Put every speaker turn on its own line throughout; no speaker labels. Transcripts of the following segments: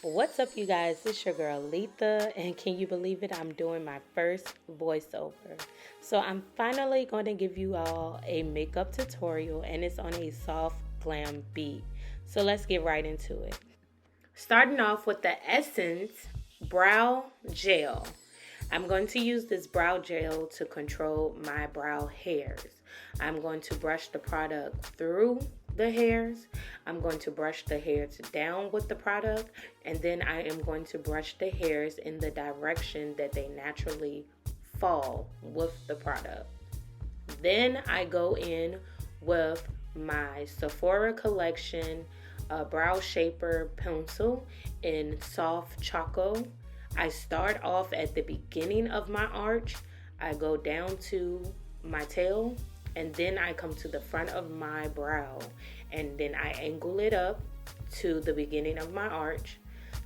What's up, you guys? It's your girl Lethe, and can you believe it? I'm doing my first voiceover. So I'm finally going to give you all a makeup tutorial, and it's on a soft glam beat. So let's get right into it. Starting off with the Essence Brow Gel. I'm going to use this brow gel to control my brow hairs. I'm going to brush the product through the hairs. I'm going to brush the hairs down with the product, and then I am going to brush the hairs in the direction that they naturally fall with the product. Then I go in with my Sephora Collection brow shaper pencil in soft choco. I start off at the beginning of my arch. I go down to my tail, and then I come to the front of my brow, and then I angle it up to the beginning of my arch.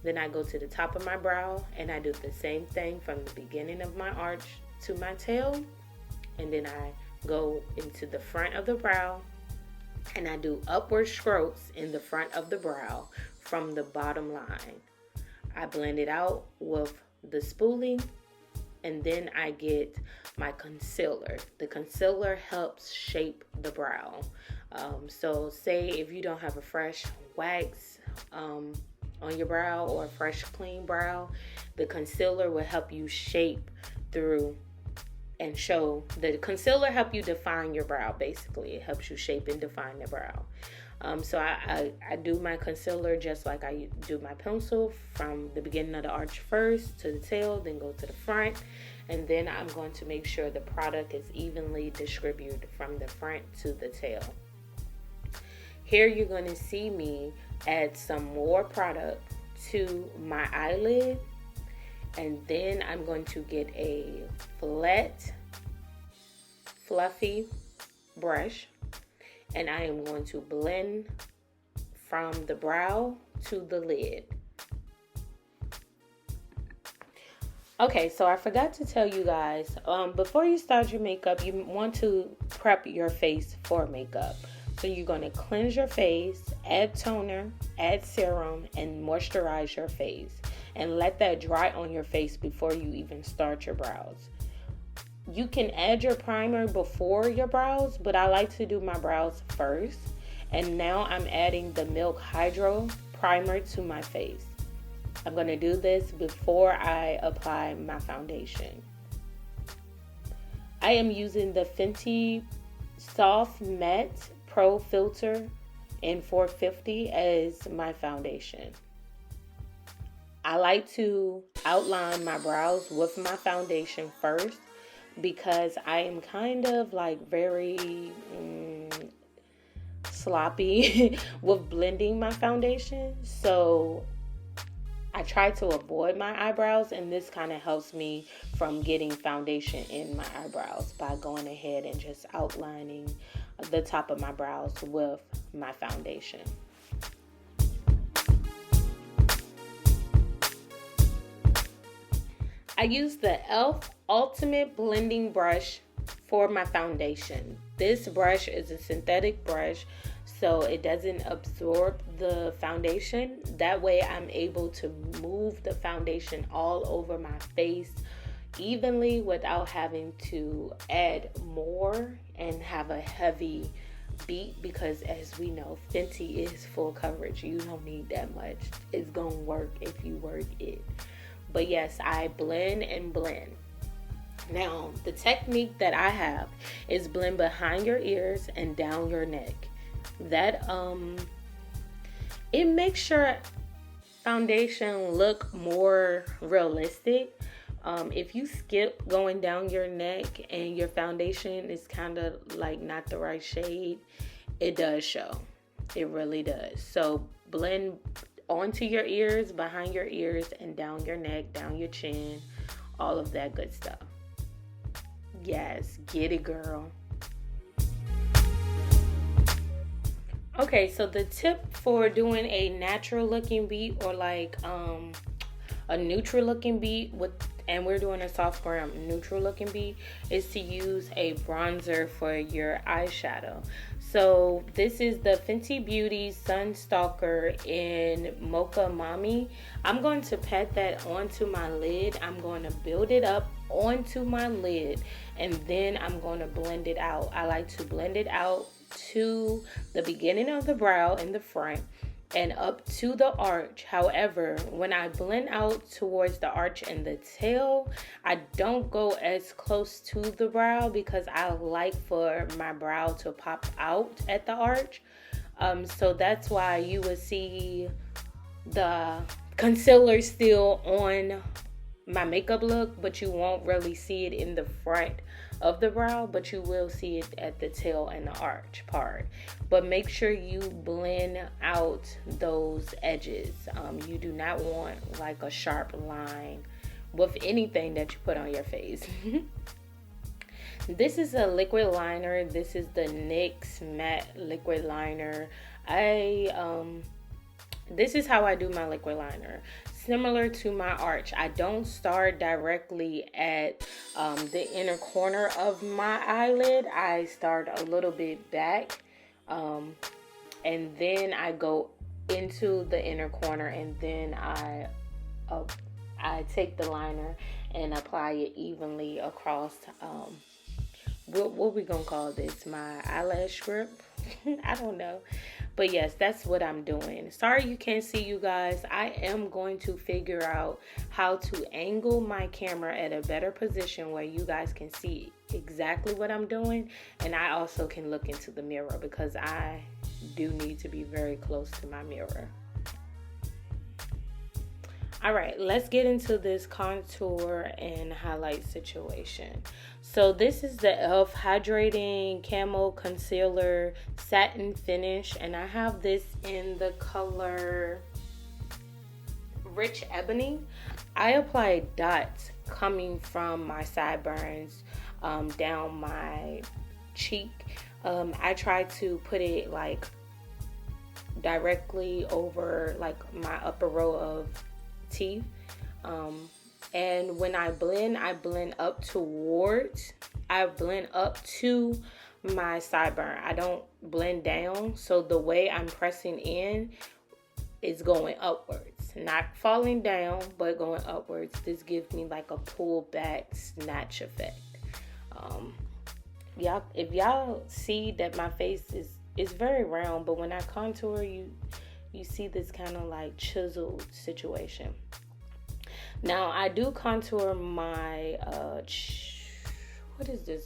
Then I go to the top of my brow, and I do the same thing from the beginning of my arch to my tail, and then I go into the front of the brow, and I do upward strokes in the front of the brow from the bottom line. I blend it out with the spoolie, and then I get my concealer. The concealer helps shape the brow. So say if you don't have a fresh wax on your brow or a fresh clean brow, the concealer will help you shape through and show. The concealer help you define your brow. Basically, it helps you shape and define the brow. So I do my concealer just like I do my pencil, from the beginning of the arch first to the tail, then go to the front, and then I'm going to make sure the product is evenly distributed from the front to the tail. Here you're going to see me add some more product to my eyelid, and then I'm going to get a flat, fluffy brush, and I am going to blend from the brow to the lid. Okay, so I forgot to tell you guys, before you start your makeup, you want to prep your face for makeup. So you're going to cleanse your face, add toner, add serum, and moisturize your face. And let that dry on your face before you even start your brows. You can add your primer before your brows, but I like to do my brows first. And now I'm adding the Milk Hydro primer to my face. I'm going to do this before I apply my foundation. I am using the Fenty Soft Matte Pro Filter in 450 as my foundation. I like to outline my brows with my foundation first, because I am kind of like very sloppy with blending my foundation. So I try to avoid my eyebrows, and this kind of helps me from getting foundation in my eyebrows by going ahead and just outlining the top of my brows with my foundation. I use the e.l.f. Ultimate Blending Brush for my foundation. This brush is a synthetic brush, so it doesn't absorb the foundation. That way I'm able to move the foundation all over my face evenly without having to add more and have a heavy beat, because as we know, Fenty is full coverage. You don't need that much. It's gonna work if you work it. But yes, I blend and blend. Now, the technique that I have is blend behind your ears and down your neck. That it makes your foundation look more realistic. If you skip going down your neck and your foundation is kind of like not the right shade, it does show. It really does. So blend onto your ears, behind your ears, and down your neck, down your chin, all of that good stuff. Yes, get it, girl. Okay, so the tip for doing a natural looking beat, or like A neutral looking beat and we're doing a soft glam neutral looking beat, is to use a bronzer for your eyeshadow. So this is the Fenty Beauty Sunstalker in Mocha Mommy. I'm going to pat that onto my lid. I'm going to build it up onto my lid, and then I'm going to blend it out. I like to blend it out to the beginning of the brow in the front and up to the arch. However, when I blend out towards the arch and the tail, I don't go as close to the brow because I like for my brow to pop out at the arch. So that's why you would see the concealer still on my makeup look, but you won't really see it in the front of the brow, but you will see it at the tail and the arch part. But make sure you blend out those edges. You do not want like a sharp line with anything that you put on your face. This is a liquid liner. This is the NYX matte liquid liner. This is how I do my liquid liner. Similar to my arch, I don't start directly at the inner corner of my eyelid. I start a little bit back, and then I go into the inner corner, and then I take the liner and apply it evenly across. What we gonna call this? My eyelash grip? I don't know. But yes, that's what I'm doing. Sorry you can't see, you guys. I am going to figure out how to angle my camera at a better position where you guys can see exactly what I'm doing. And I also can look into the mirror because I do need to be very close to my mirror. All right, let's get into this contour and highlight situation. So this is the e.l.f. Hydrating Camo Concealer Satin Finish, and I have this in the color Rich Ebony. I applied dots coming from my sideburns down my cheek. I try to put it like directly over like my upper row of teeth, and when I blend up to my sideburn. I don't blend down, so the way I'm pressing in is going upwards, not falling down but going upwards. This gives me like a pull back snatch effect. If y'all see that my face is very round, but when I contour, you see this kind of like chiseled situation. Now I do contour my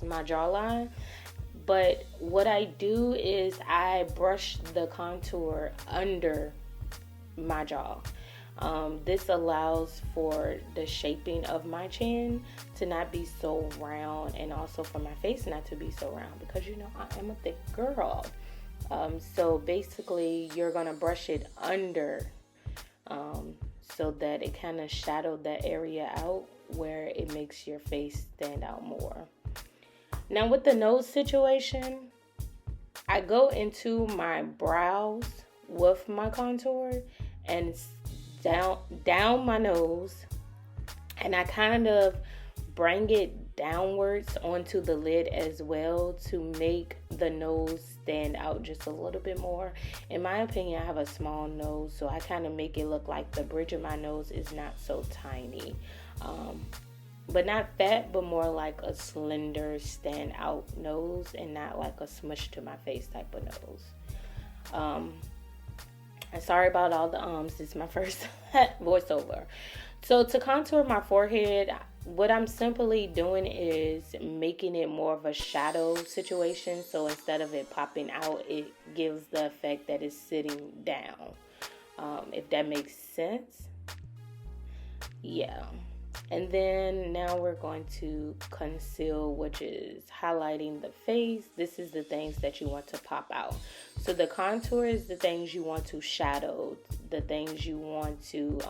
my jawline, but what I do is I brush the contour under my jaw. This allows for the shaping of my chin to not be so round, and also for my face not to be so round, because you know I am a thick girl. So basically you're gonna brush it under so that it kind of shadowed that area out where it makes your face stand out more. Now with the nose situation, I go into my brows with my contour and down my nose, and I kind of bring it downwards onto the lid as well to make the nose stand out just a little bit more. In my opinion, I have a small nose, so I kind of make it look like the bridge of my nose is not so tiny, but not fat, but more like a slender stand out nose, and not like a smush to my face type of nose. I'm sorry about all the this is my first voiceover. So to contour my forehead, what I'm simply doing is making it more of a shadow situation. So instead of it popping out, it gives the effect that it's sitting down. If that makes sense. Yeah. And then now we're going to conceal, which is highlighting the face. This is the things that you want to pop out. So the contour is the things you want to shadow. the things you want to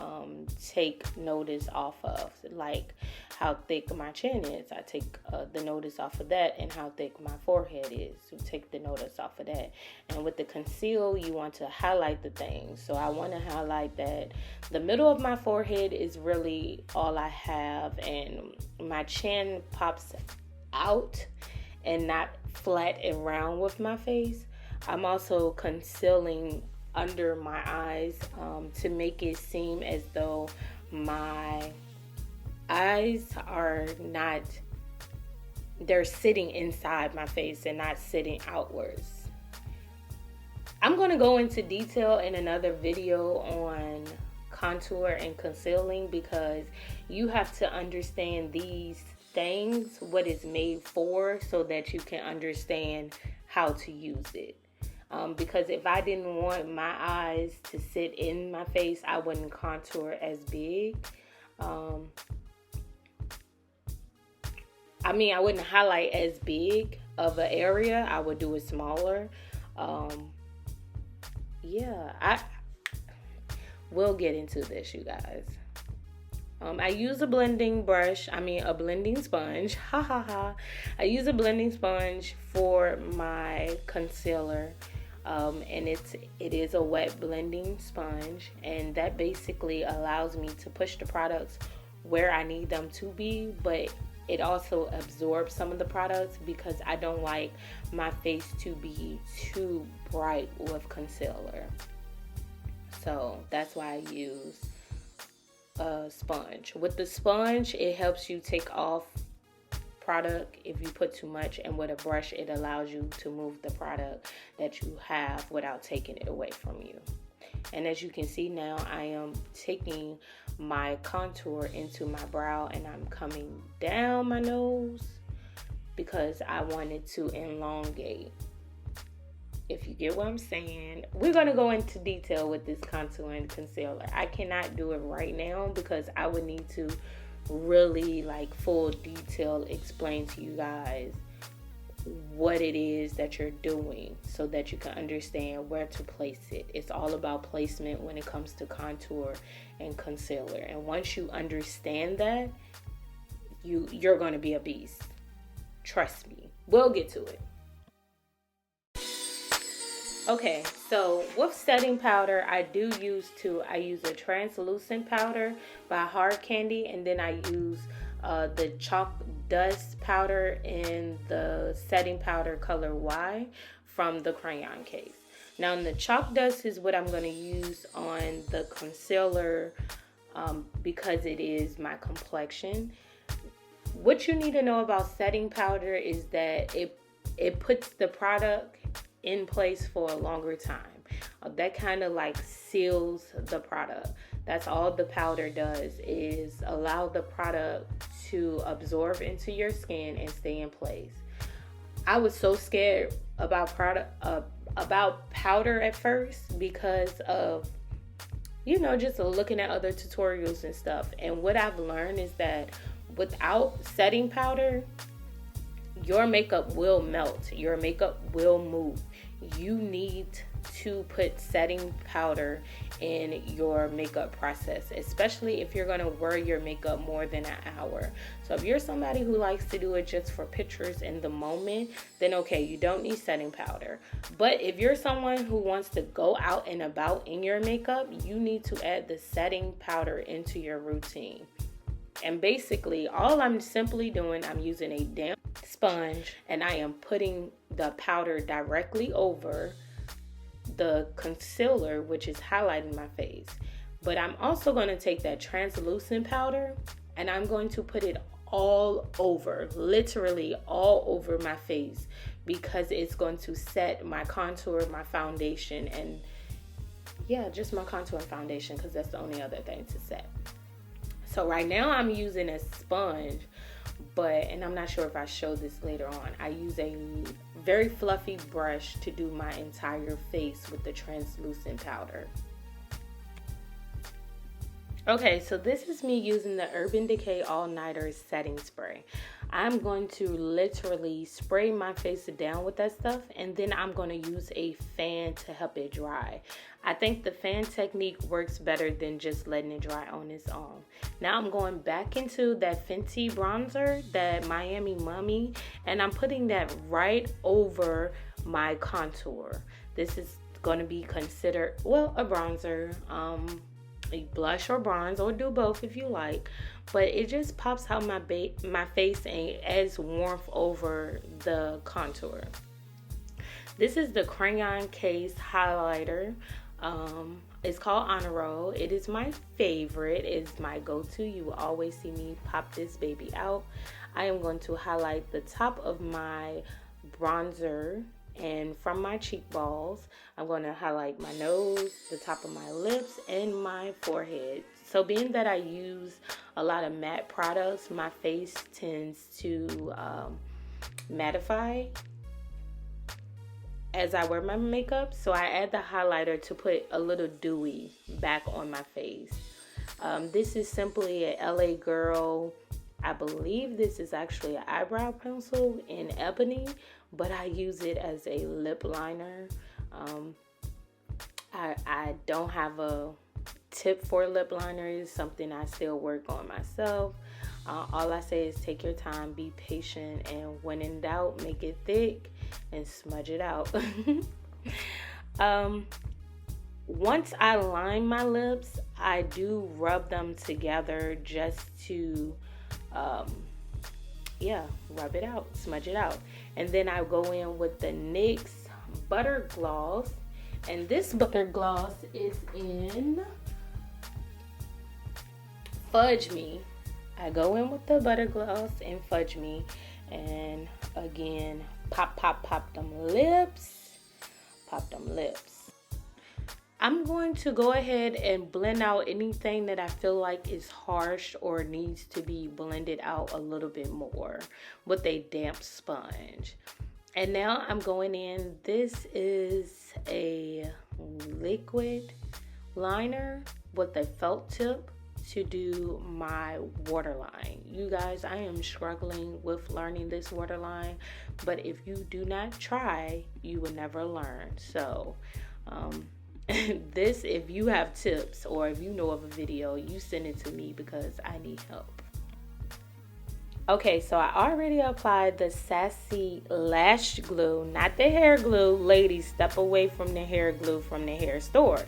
take notice off of, like how thick my chin is. I take the notice off of that, and how thick my forehead is. So take the notice off of that. And with the conceal, you want to highlight the things. So I want to highlight that the middle of my forehead is really all I have, and my chin pops out and not flat and round with my face. I'm also concealing under my eyes to make it seem as though my eyes are not, they're sitting inside my face and not sitting outwards. I'm going to go into detail in another video on contour and concealing, because you have to understand these things, what it's made for, so that you can understand how to use it. Because if I didn't want my eyes to sit in my face, I wouldn't contour as big. I wouldn't highlight as big of an area. I would do it smaller. We'll get into this, you guys. I use a blending brush, a blending sponge. I use a blending sponge for my concealer. And it is a wet blending sponge, and that basically allows me to push the products where I need them to be, but it also absorbs some of the products, because I don't like my face to be too bright with concealer. So that's why I use a sponge. With the sponge, it helps you take off product if you put too much, and with a brush it allows you to move the product that you have without taking it away from you. And as you can see now, I am taking my contour into my brow, and I'm coming down my nose because I wanted to elongate. If you get what I'm saying, we're going to go into detail with this contour and concealer. I cannot do it right now because I would need to really full detail explain to you guys what it is that you're doing, so that you can understand where to place it. It's all about placement when it comes to contour and concealer. And once you understand that, you're going to be a beast. Trust me. We'll get to it. Okay, so with setting powder, I use a translucent powder by Hard Candy, and then I use the chalk dust powder in the setting powder color Y from the crayon case. Now, the chalk dust is what I'm going to use on the concealer because it is my complexion. What you need to know about setting powder is that it puts the product in place for a longer time. That kind of seals the product. That's all the powder does, is allow the product to absorb into your skin and stay in place. I was so scared about powder at first because of just looking at other tutorials and stuff. And what I've learned is that without setting powder, your makeup will melt. Your makeup will move. You need to put setting powder in your makeup process, especially if you're going to wear your makeup more than an hour. So if you're somebody who likes to do it just for pictures in the moment, then okay, you don't need setting powder. But if you're someone who wants to go out and about in your makeup, you need to add the setting powder into your routine. And basically, all I'm simply doing, I'm using a damp sponge, and I am putting the powder directly over the concealer, which is highlighting my face. But I'm also going to take that translucent powder, and I'm going to put it all over, literally all over my face, because it's going to set my contour, my foundation, and just my contour and foundation, because that's the only other thing to set. So right now I'm using a sponge, and I'm not sure if I show this later on, I use a very fluffy brush to do my entire face with the translucent powder. Okay, so this is me using the Urban Decay All Nighter setting spray. I'm going to literally spray my face down with that stuff, and then I'm going to use a fan to help it dry. I think the fan technique works better than just letting it dry on its own. Now I'm going back into that Fenty bronzer, that Miami Mummy, and I'm putting that right over my contour. This is going to be considered, well, a bronzer, a blush or bronze, or do both if you like, but it just pops out my face and adds warmth over the contour. This is the crayon case highlighter. It's called Honor Roll. It is my favorite. It's my go-to. You will always see me pop this baby out. I am going to highlight the top of my bronzer, and from my cheek balls, I'm going to highlight my nose, the top of my lips, and my forehead. So being that I use a lot of matte products, my face tends to mattify as I wear my makeup. So I add the highlighter to put a little dewy back on my face. This is simply a LA Girl. I believe this is actually an eyebrow pencil in ebony, but I use it as a lip liner. I don't have a tip for lip liner. It's something I still work on myself. All I say is take your time, be patient, and when in doubt, make it thick and smudge it out. Once I line my lips, I do rub them together just to rub it out, smudge it out. And then I go in with the NYX Butter Gloss, and this butter gloss is in Fudge Me. I go in with the butter gloss and Fudge Me, and again, pop them lips, pop them lips. I'm going to go ahead and blend out anything that I feel like is harsh or needs to be blended out a little bit more with a damp sponge. And now I'm going in. This is a liquid liner with a felt tip to do my waterline. You guys, I am struggling with learning this waterline, but if you do not try, you will never learn. So, this, if you have tips or if you know of a video, you send it to me because I need help. Okay, so I already applied the Sassy Lash Glue, not the hair glue. Ladies, step away from the hair glue from the hair store.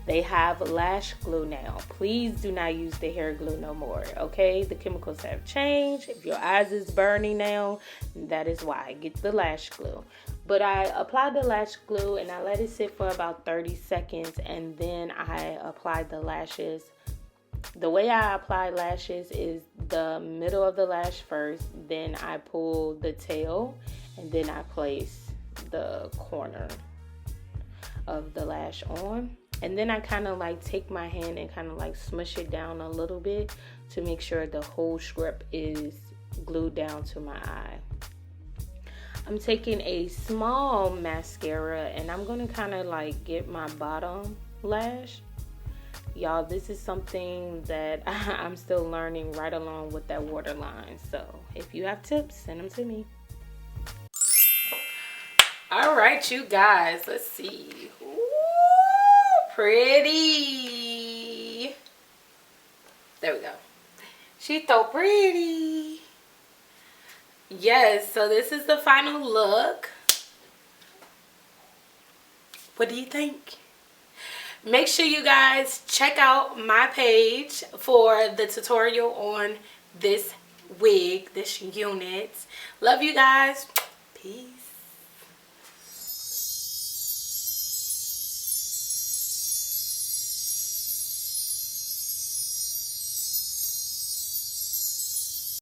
They have lash glue now. Please do not use the hair glue no more, okay? The chemicals have changed. If your eyes is burning now, that is why. Get the lash glue. But I applied the lash glue and I let it sit for about 30 seconds, and then I applied the lashes. The way I apply lashes is the middle of the lash first, then I pull the tail, and then I place the corner of the lash on. And then I kind of like take my hand and kind of like smush it down a little bit to make sure the whole strip is glued down to my eye. I'm taking a small mascara and I'm going to kind of like get my bottom lash. Y'all, this is something that I'm still learning right along with that waterline. So if you have tips, send them to me. All right, you guys, let's see. Ooh, pretty. There we go. She's so pretty. Yes, so this is the final look. What do you think? Make sure you guys check out my page for the tutorial on this wig, this unit. Love you guys. Peace.